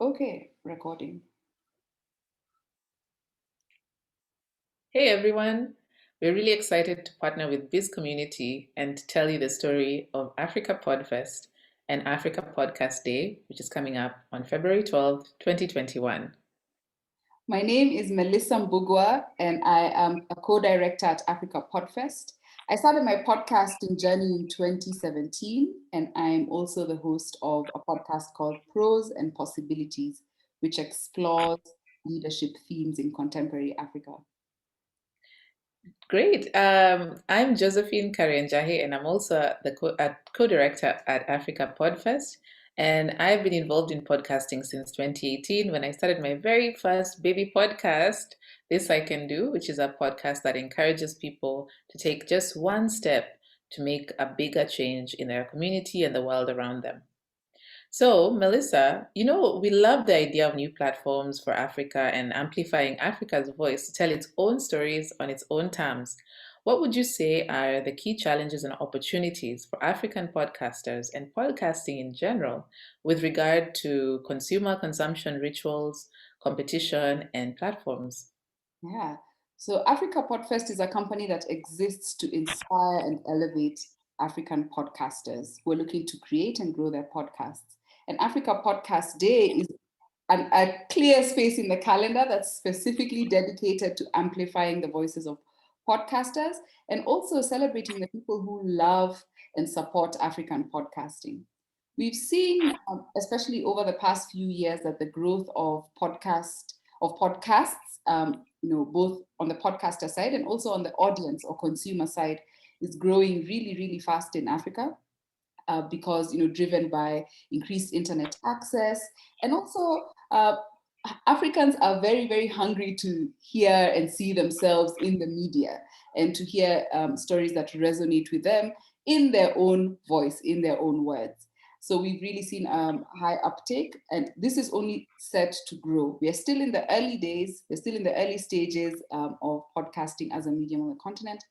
Okay, recording. Hey everyone, we're really excited to partner with Bizcommunity and to tell you the story of Africa Podfest and Africa Podcast Day, which is coming up on February 12th, 2021. My name is Melissa Mbugua, and I am a co-director at Africa Podfest. I started my podcasting journey in 2017, and I'm also the host of a podcast called Pros and Possibilities, which explores leadership themes in contemporary Africa. Great. I'm Josephine Karianjahi, and I'm also the co-director at Africa Podfest. And I've been involved in podcasting since 2018 when I started my very first baby podcast, This I Can Do, which is a podcast that encourages people to take just one step to make a bigger change in their community and the world around them. So, Melissa, we love the idea of new platforms for Africa and amplifying Africa's voice to tell its own stories on its own terms. What would you say are the key challenges and opportunities for African podcasters and podcasting in general with regard to consumer consumption rituals, competition, and platforms? Yeah. So Africa Podfest is a company that exists to inspire and elevate African podcasters who are looking to create and grow their podcasts. And Africa Podcast Day is a clear space in the calendar that's specifically dedicated to amplifying the voices of podcasters and also celebrating the people who love and support African podcasting. We've seen, especially over the past few years, that the growth of podcasts, both on the podcaster side and also on the audience or consumer side, is growing really, really fast in Africa. Because driven by increased internet access and also Africans are very, very hungry to hear and see themselves in the media and to hear stories that resonate with them in their own voice, in their own words. So we've really seen high uptake, and this is only set to grow. We are still in the early days, we're still in the early stages of podcasting as a medium on the continent.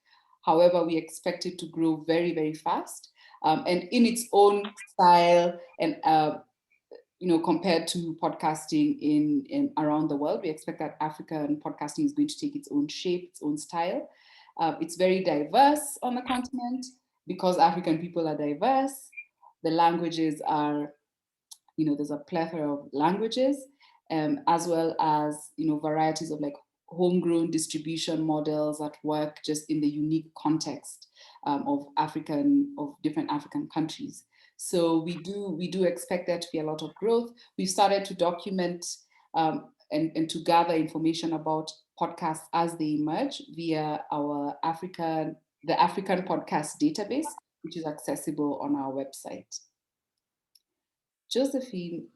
However, we expect it to grow very, very fast and in its own style and compared to podcasting in around the world, we expect that African podcasting is going to take its own shape, its own style. It's very diverse on the continent because African people are diverse. The languages are, there's a plethora of languages, as well as, varieties of like homegrown distribution models that work just in the unique context of different African countries. So we do expect there to be a lot of growth. We've started to document and to gather information about podcasts as they emerge via the African Podcast Database, which is accessible on our website. Josephine,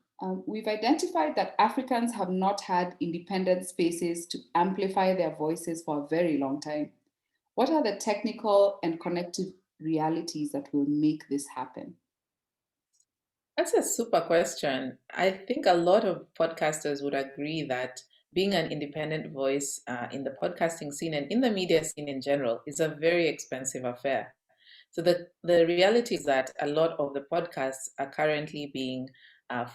we've identified that Africans have not had independent spaces to amplify their voices for a very long time. What are the technical and connective realities that will make this happen? That's a super question. I think a lot of podcasters would agree that being an independent voice in the podcasting scene and in the media scene in general is a very expensive affair. So the reality is that a lot of the podcasts are currently being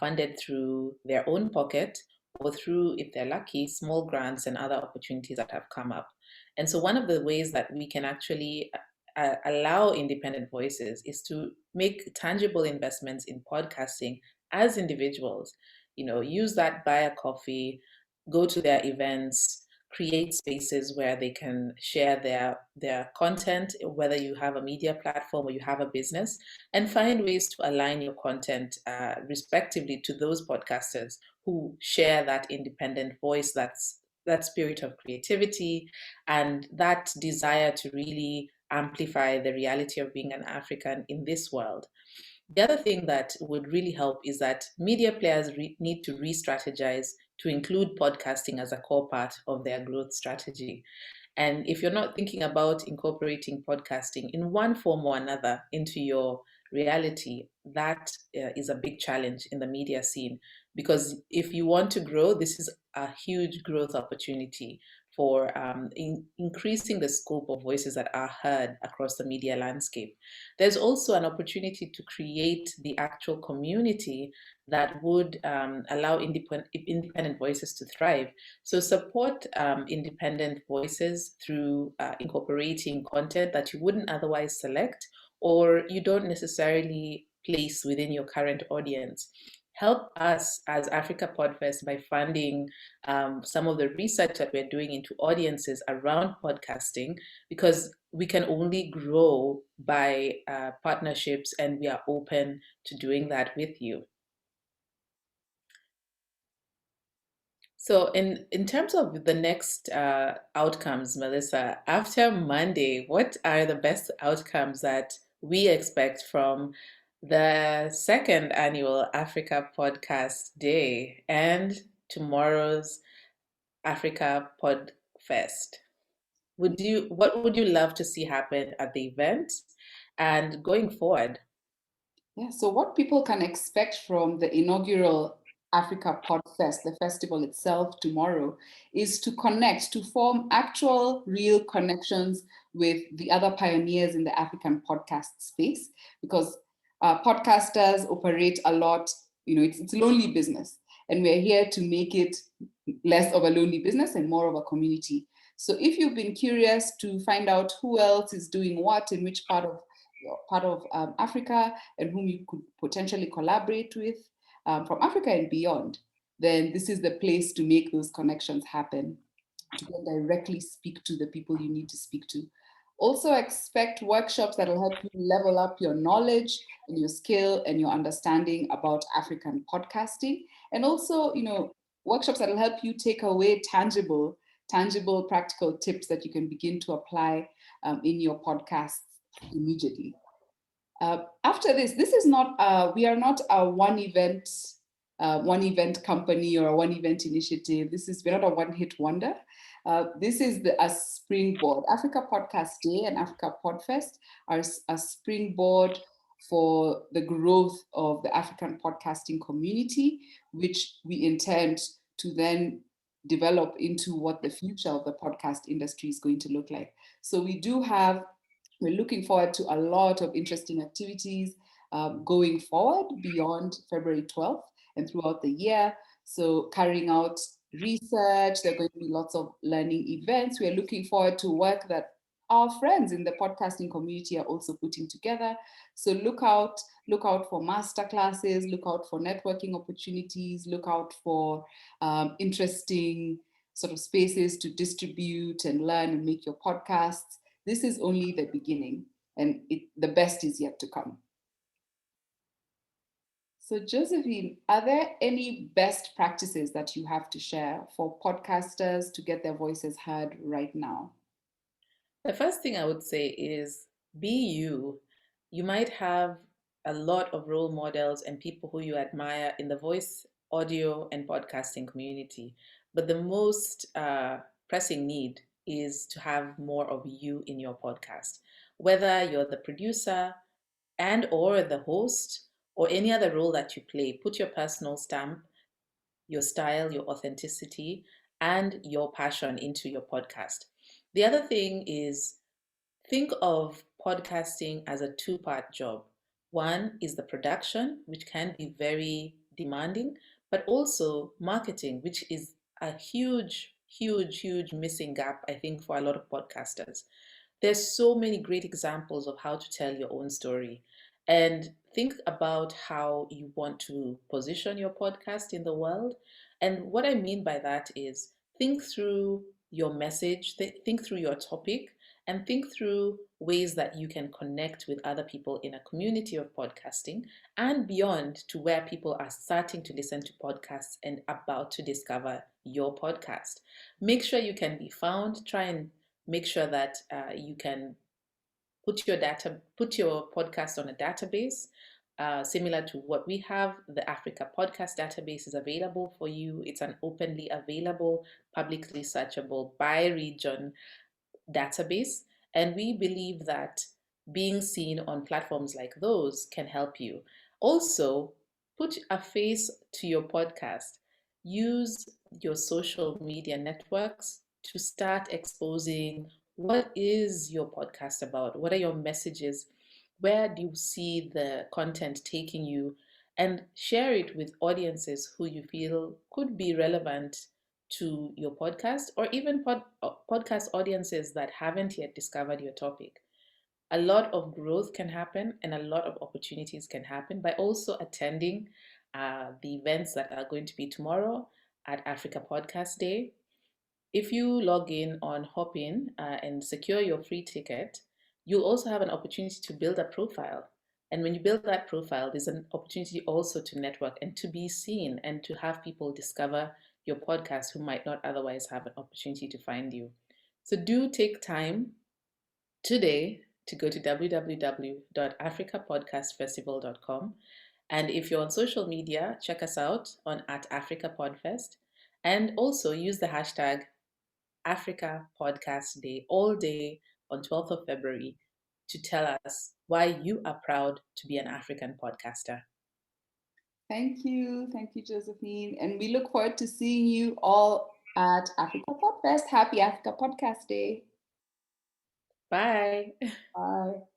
funded through their own pocket or through, if they're lucky, small grants and other opportunities that have come up. And so one of the ways that we can actually allow independent voices is to make tangible investments in podcasting as individuals. Use that, buy a coffee, go to their events, create spaces where they can share their content, whether you have a media platform or you have a business, and find ways to align your content respectively to those podcasters who share that independent voice, that spirit of creativity and that desire to really amplify the reality of being an African in this world. The other thing that would really help is that media players need to re strategize to include podcasting as a core part of their growth strategy. And if you're not thinking about incorporating podcasting in one form or another into your reality, that is a big challenge in the media scene. Because if you want to grow, this is a huge growth opportunity for increasing the scope of voices that are heard across the media landscape. There's also an opportunity to create the actual community that would allow independent voices to thrive. So support independent voices through incorporating content that you wouldn't otherwise select or you don't necessarily place within your current audience. Help us as Africa Podfest by funding some of the research that we're doing into audiences around podcasting, because we can only grow by partnerships, and we are open to doing that with you. So, in terms of the next outcomes, Melissa, after Monday, what are the best outcomes that we expect from the second annual Africa Podcast Day and tomorrow's Africa Podfest? What would you love to see happen at the event and going forward? Yeah, so what people can expect from the inaugural Africa Podfest, the festival itself tomorrow, is to connect, to form actual, real connections with the other pioneers in the African podcast space, because podcasters operate a lot, it's lonely business. And we're here to make it less of a lonely business and more of a community. So if you've been curious to find out who else is doing what in which part of Africa and whom you could potentially collaborate with from Africa and beyond, then this is the place to make those connections happen, to directly speak to the people you need to speak to. Also expect workshops that will help you level up your knowledge and your skill and your understanding about African podcasting. And also, workshops that will help you take away tangible, practical tips that you can begin to apply in your podcasts immediately. After this is not, we are not a one event company or a one event initiative. We're not a one hit wonder. This is a springboard. Africa Podcast Day and Africa Podfest are a springboard for the growth of the African podcasting community, which we intend to then develop into what the future of the podcast industry is going to look like. So we're looking forward to a lot of interesting activities going forward beyond February 12th and throughout the year. So carrying out research, there are going to be lots of learning events. We are looking forward to work that our friends in the podcasting community are also putting together. So look out for master classes, look out for networking opportunities, look out for interesting sort of spaces to distribute and learn and make your podcasts. This is only the beginning, and the best is yet to come. So Josephine, are there any best practices that you have to share for podcasters to get their voices heard right now? The first thing I would say is be you. You might have a lot of role models and people who you admire in the voice, audio, and podcasting community, but the most pressing need is to have more of you in your podcast. Whether you're the producer and or the host or any other role that you play, put your personal stamp, your style, your authenticity, and your passion into your podcast. The other thing is think of podcasting as a two-part job. One is the production, which can be very demanding, but also marketing, which is a huge, huge, huge missing gap, I think, for a lot of podcasters. There's so many great examples of how to tell your own story. And think about how you want to position your podcast in the world. And what I mean by that is think through your message, think through your topic, and think through ways that you can connect with other people in a community of podcasting and beyond, to where people are starting to listen to podcasts and about to discover your podcast. Make sure you can be found. Try and make sure that you can put your podcast on a database similar to what we have. The Africa Podcast database is available for you. It's an openly available, publicly searchable by region database. And we believe that being seen on platforms like those can help you. Also, put a face to your podcast. Use your social media networks to start exposing what is your podcast about? What are your messages? Where do you see the content taking you? And share it with audiences who you feel could be relevant to your podcast, or even podcast audiences that haven't yet discovered your topic. A lot of growth can happen and a lot of opportunities can happen by also attending the events that are going to be tomorrow at Africa Podcast Day. If you log in on Hopin and secure your free ticket, you'll also have an opportunity to build a profile. And when you build that profile, there's an opportunity also to network and to be seen and to have people discover your podcast who might not otherwise have an opportunity to find you. So do take time today to go to www.africapodcastfestival.com. And if you're on social media, check us out on at Africa Podfest. And also use the hashtag Africa Podcast Day all day on 12th of February to tell us why you are proud to be an African podcaster. Thank you. Thank you, Josephine. And we look forward to seeing you all at Africa Podfest. Happy Africa Podcast Day. Bye. Bye.